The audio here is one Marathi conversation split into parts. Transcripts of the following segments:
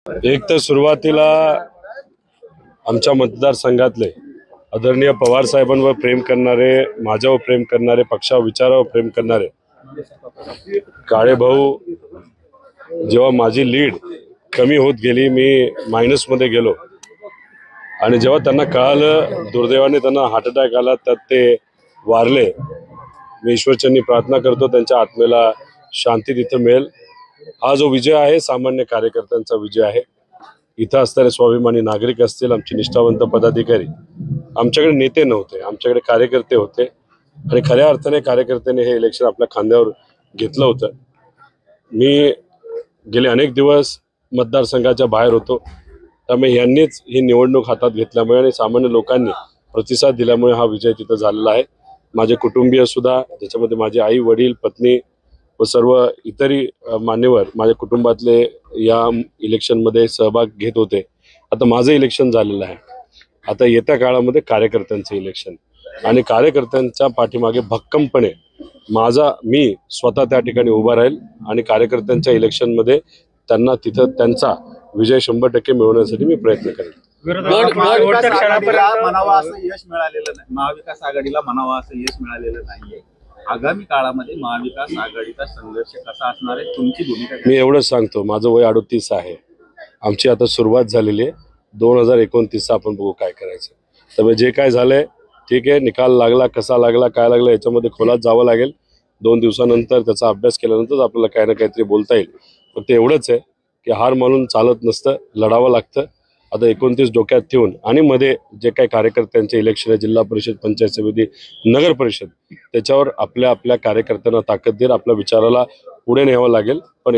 एक तर सुरुवातीला आमच्या मतदारसंघातले आदरणीय पवार साहेबांवर प्रेम करणारे, माझ्यावर प्रेम करणारे, पक्षावर विचारावर प्रेम करणारे काळे भाऊ, जेव्हा माझी लीड कमी होत गेली, मी मायनसमध्ये गेलो आणि जेव्हा त्यांना कळालं, दुर्दैवाने त्यांना हार्ट अटॅक आला, त्यात ते वारले. मी ईश्वरचरणी प्रार्थना करतो त्यांच्या आत्मेला शांती तिथं मिळेल. हा जो विजय आहे सामान्य कार्यकर्त्यांचा विजय आहे. इथं असणारे स्वाभिमानी नागरिक असतील, आमचे निष्ठावंत पदाधिकारी, आमच्याकडे नेते नव्हते, आमच्याकडे कार्यकर्ते होते आणि खऱ्या अर्थाने कार्यकर्त्यांनी हे इलेक्शन आपल्या खांद्यावर घेतलं होतं. मी गेले अनेक दिवस मतदारसंघाच्या बाहेर होतो, त्यामुळे यांनीच ही निवडणूक हातात घेतल्यामुळे आणि सामान्य लोकांनी प्रतिसाद दिल्यामुळे हा विजय तिथं झालेला आहे. माझे कुटुंबीय सुद्धा, ज्याच्यामध्ये माझे आई वडील, पत्नी व सर्व इतरही मान्यवर माझ्या कुटुंबातले या इलेक्शनमध्ये सहभाग घेत होते. आता माझं इलेक्शन झालेलं आहे. आता येत्या काळामध्ये कार्यकर्त्यांचं इलेक्शन आणि कार्यकर्त्यांच्या पाठीमागे भक्कमपणे मी स्वतः त्या ठिकाणी उभा राहील आणि कार्यकर्त्यांच्या इलेक्शनमध्ये त्यांना तिथं त्यांचा विजय 100% मिळवण्यासाठी मी प्रयत्न करेन. म्हणावा असं यश मिळालेलं नाही, महाविकास आघाडीला म्हणावा असं यश मिळालेलं नाहीये. आगामी काळामध्ये महाविकास आघाडीचा संघर्ष कसा असणार आहे, तुमची भूमिका? मी एवढंच सांगतो, माझं वय 38 आहे. आमची आता सुरुवात झालेली आहे. 2029 आपण बघू काय करायचं. त्यामुळे जे काय झालंय ठीक आहे, निकाल लागला, कसा लागला, काय लागला, याच्यामध्ये खोलात जावं लागेल. 2 दिवसानंतर त्याचा अभ्यास केल्यानंतर आपल्याला काही ना काहीतरी बोलता येईल. पण ते एवढंच आहे की हार मानून चालत नसतं, लढावं लागतं. आता 29 डोक्यात ठेवून आणि मध्ये जे काही कार्यकर्त्यांचे इलेक्शन आहे, जिल्हा परिषद, पंचायत समिती, नगर परिषद, त्याच्यावर आपल्या आपल्या कार्यकर्त्यांना ताकद देत आपल्या विचाराला पुढे न्यावं लागेल. पण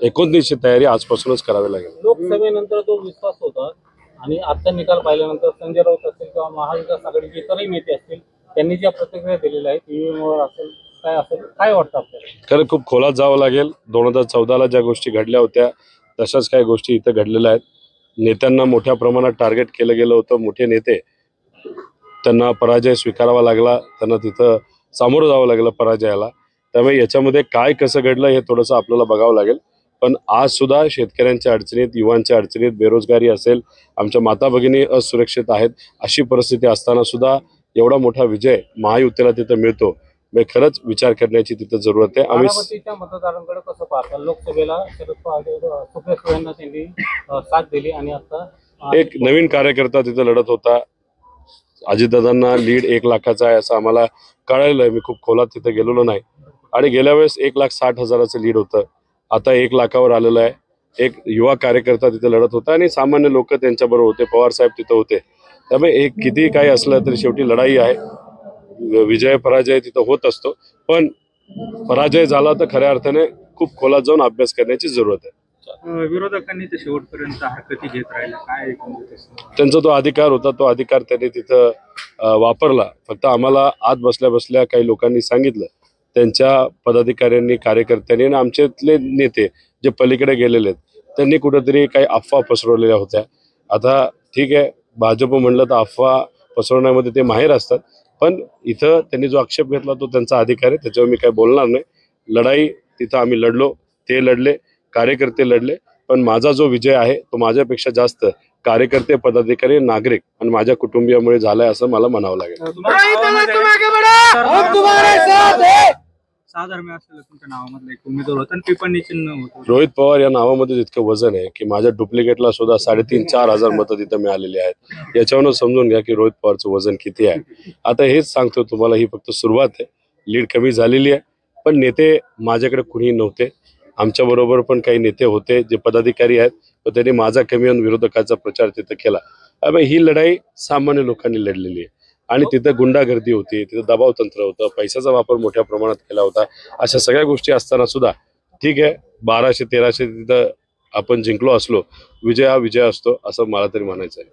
29ची तयारी आजपासूनच करावी लागेल. लोकसभेनंतर तो विश्वास होता आणि आता निकाल पाहिल्यानंतर संजय राऊत असतील किंवा महाविकास आघाडीचे इतरही नेते असतील, त्यांनी ज्या प्रतिक्रिया दिलेल्या आहेत, ईव्हीएमवर असेल काय असेल, काय वाटतं आपल्याला? खरं खूप खोलात जावं लागेल. 2014ला ज्या गोष्टी घडल्या होत्या तशाच काही गोष्टी इथं घडलेल्या आहेत. नेत्यांना मोठ्या प्रमाणात टार्गेट केलं गेलं होतं. मोठे नेते, त्यांना पराजय स्वीकारावा लागला, त्यांना तिथं सामोरं जावं लागलं पराजयाला. त्यामुळे याच्यामध्ये काय कसं घडलं हे थोडंसं आपल्याला बघावं लागेल. पण आज सुद्धा शेतकऱ्यांच्या अडचणीत, युवांच्या अडचणीत, बेरोजगारी असेल, आमच्या माता भगिनी असुरक्षित आहेत, अशी परिस्थिती असताना सुद्धा एवढा मोठा विजय महायुतीला तिथं मिळतो. खरंच विचार करण्याची तिथं जरूरत आहे. बारामतीच्या मतदारांकडे कसं पाहता? लोकसभेला शरद पवार सुप्रिया यांना त्यांनी साथ दिली आणि आता एक नवीन कार्यकर्ता तिथं लढत होता. अजितदादांना लीड 1 लाखाचा आहे असं आम्हाला कळालेलं आहे. मी खूप खोलात तिथं गेलेलो नाही. आणि गेल्या वेळेस 1,60,000चं लीड होतं, आता 1 लाखावर आलेलं आहे. एक युवा कार्यकर्ता तिथं लढत होता आणि सामान्य लोक त्यांच्याबरोबर होते. पवार साहेब तिथं होते. त्यामुळे एक किती काही असलं तरी शेवटी लढाई आहे. विजय पराजय तिथं होत असतो. पण पराजय झाला तर खऱ्या अर्थाने खूप खोलात जाऊन अभ्यास करण्याची जरूरत आहे. विरोधकांनी ते शेवटपर्यंत हरकती घेत राहिले, काय त्यांचा तो अधिकार होता, तो अधिकार त्यांनी तिथं वापरला. फक्त आम्हाला आत बसल्या बसल्या काही लोकांनी सांगितलं, त्यांच्या पदाधिकाऱ्यांनी, कार्यकर्त्यांनी आणि आमच्यातले नेते जे पलीकडे गेलेले आहेत, त्यांनी कुठेतरी काही अफवा पसरवलेल्या होत्या. आता ठीक आहे, भाजप म्हणलं तर अफवा पसरवण्यामध्ये ते माहेर असतात. पण इथं त्यांनी जो आक्षेप घेतला तो त्यांचा अधिकार आहे, त्याच्यावर मी काही बोलणार नाही. लढाई तिथं आम्ही लढलो, ते लढले, कार्यकर्ते लढले. पण माझा जो विजय आहे तो माझ्यापेक्षा जास्त कार्यकर्ते, पदाधिकारी, नागरिक आणि माझ्या कुटुंबियामुळे झालाय असं मला म्हणावं लागेल. साधर्म्य असलेलं तुमच्या नावामधलं एक उमेदवार होता आणि टिप्पणी चिन्ह होतं. रोहित पवार या नावामध्ये इतकं वजन आहे की माझ्या डुप्लिकेटला सुद्धा 3,500-4,000 हजार मतं तिथं मिळालेली आहेत. याच्यावरून समजून घ्या की रोहित पवारचं वजन किती आहे. आता हेच सांगतो तुम्हाला, ही फक्त सुरुवात आहे. लीड कमी झालेली आहे, पण नेते माझ्याकडे कुणीही नव्हते. आमच्या बरोबर पण काही नेते होते जे पदाधिकारी आहेत, पण त्यांनी माझा कमी होऊन विरोधकाचा प्रचार तिथं केला. त्यामुळे ही लढाई सामान्य लोकांनी लढलेली आहे आणि तिथं गुंडागर्दी होती, तिथं दबाव तंत्र होतं, पैशाचा वापर मोठ्या प्रमाणात केला होता. अशा सगळ्या गोष्टी असताना सुद्धा ठीक आहे, 1200-1300 तिथं आपण जिंकलो असलो, विजय हा विजय असतो असं मला तरी म्हणायचं आहे.